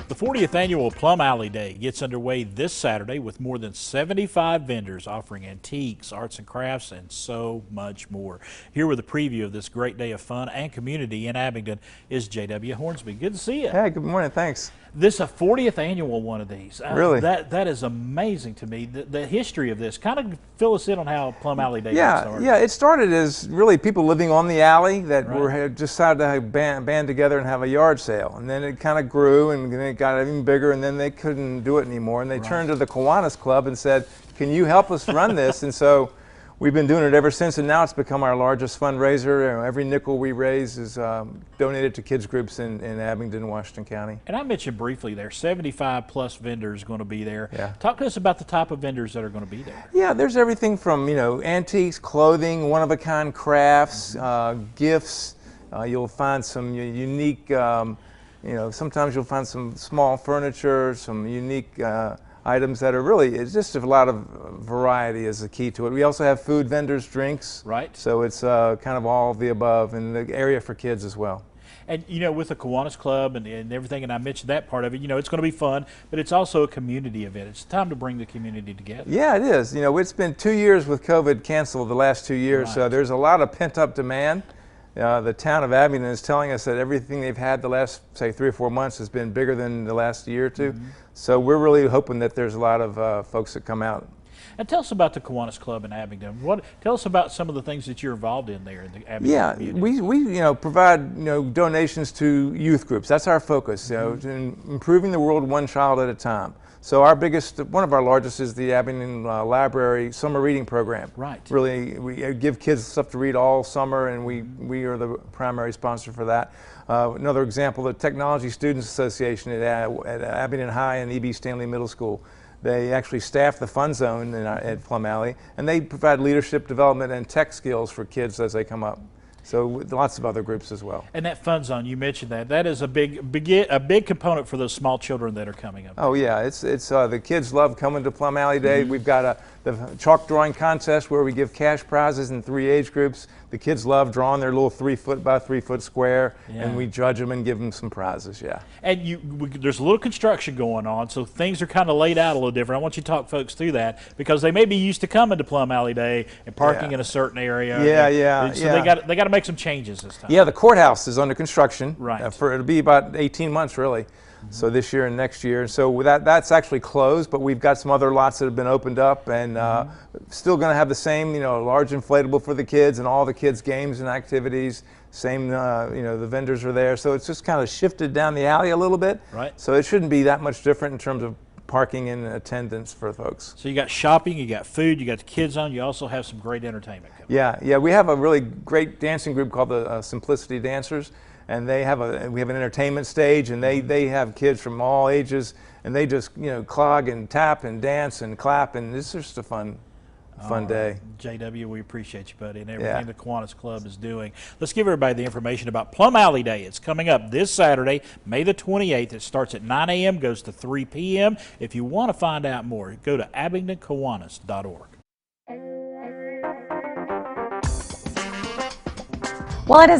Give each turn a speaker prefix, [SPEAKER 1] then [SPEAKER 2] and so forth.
[SPEAKER 1] The 40th annual Plum Alley Day gets underway this Saturday with more than 75 vendors offering antiques, arts and crafts, and so much more. Here with a preview of this great day of fun and community in Abingdon is J.W. Hornsby. Good to see you.
[SPEAKER 2] Hey, good morning, thanks.
[SPEAKER 1] This is a 40th annual one of these.
[SPEAKER 2] Really?
[SPEAKER 1] That is amazing to me. The history of this, kind of fill us in on how Plum Alley Day got started.
[SPEAKER 2] Yeah, it started as really people living on the alley that
[SPEAKER 1] Right.
[SPEAKER 2] had decided to band together and have a yard sale. And then it kind of grew and then it got even bigger, and then they couldn't do it anymore. And they turned to the Kiwanis Club and said, can you help us run this? And so we've been doing it ever since, and now it's become our largest fundraiser. Every nickel we raise is donated to kids groups in Abingdon, Washington County.
[SPEAKER 1] And I mentioned briefly there, 75 plus vendors going to be there.
[SPEAKER 2] Yeah.
[SPEAKER 1] Talk to us about the type of vendors that are going to be there.
[SPEAKER 2] Yeah, there's everything from, antiques, clothing, one-of-a-kind crafts, gifts. You'll find some unique, sometimes you'll find some small furniture, some unique items that are really, it's just a lot of variety is the key to it. We also have food vendors, drinks.
[SPEAKER 1] Right.
[SPEAKER 2] So it's kind of all of the above, and the area for kids as well.
[SPEAKER 1] And with the Kiwanis Club and everything, and I mentioned that part of it, it's going to be fun, but it's also a community event. It's time to bring the community together.
[SPEAKER 2] Yeah, it is. It's been 2 years with COVID canceled the last 2 years,
[SPEAKER 1] Right.
[SPEAKER 2] so there's a lot of pent-up demand. The town of Abingdon is telling us that everything they've had the last, say, 3 or 4 months has been bigger than the last year or two.
[SPEAKER 1] Mm-hmm.
[SPEAKER 2] So we're really hoping that there's a lot of folks that come out.
[SPEAKER 1] And tell us about the Kiwanis Club in Abingdon. Tell us about some of the things that you're involved in there in the Abingdon community.
[SPEAKER 2] We provide donations to youth groups. That's our focus. In improving the world one child at a time. So one of our largest is the Abingdon Library Summer Reading Program.
[SPEAKER 1] Right.
[SPEAKER 2] Really, we give kids stuff to read all summer, and we are the primary sponsor for that. Another example, the Technology Students Association at Abingdon High and E.B. Stanley Middle School. They actually staff the fun zone at Plum Alley, and they provide leadership development and tech skills for kids as they come up. So lots of other groups as well.
[SPEAKER 1] And that fun zone, you mentioned that is a big component for those small children that are coming up.
[SPEAKER 2] Oh yeah, it's the kids love coming to Plum Alley Day.
[SPEAKER 1] Mm-hmm.
[SPEAKER 2] We've got the chalk drawing contest where we give cash prizes in 3 age groups. The kids love drawing their little 3 foot by 3 foot square, and we judge them and give them some prizes. Yeah.
[SPEAKER 1] And there's a little construction going on, so things are kind of laid out a little different. I want you to talk folks through that because they may be used to coming to Plum Alley Day and parking in a certain area. So they got to make some changes this time.
[SPEAKER 2] Yeah, the courthouse is under construction.
[SPEAKER 1] Right.
[SPEAKER 2] It'll be about 18 months really. Mm-hmm. So this year and next year. So that's actually closed, but we've got some other lots that have been opened up, and still going to have the same, large inflatable for the kids and all the kids' games and activities. Same, the vendors are there. So it's just kind of shifted down the alley a little bit.
[SPEAKER 1] Right.
[SPEAKER 2] So it shouldn't be that much different in terms of parking and attendance for folks.
[SPEAKER 1] So you got shopping, you got food, you got the kids on, you also have some great entertainment coming.
[SPEAKER 2] Yeah, we have a really great dancing group called the Simplicity Dancers, and we have an entertainment stage, and they have kids from all ages, and they just clog and tap and dance and clap, and it's just a fun day.
[SPEAKER 1] JW, we appreciate you, buddy, and everything the Kiwanis Club is doing. Let's give everybody the information about Plum Alley Day. It's coming up this Saturday, May the 28th. It starts at 9 a.m., goes to 3 p.m. If you want to find out more, go to abingdonkiwanis.org.
[SPEAKER 3] Well, it is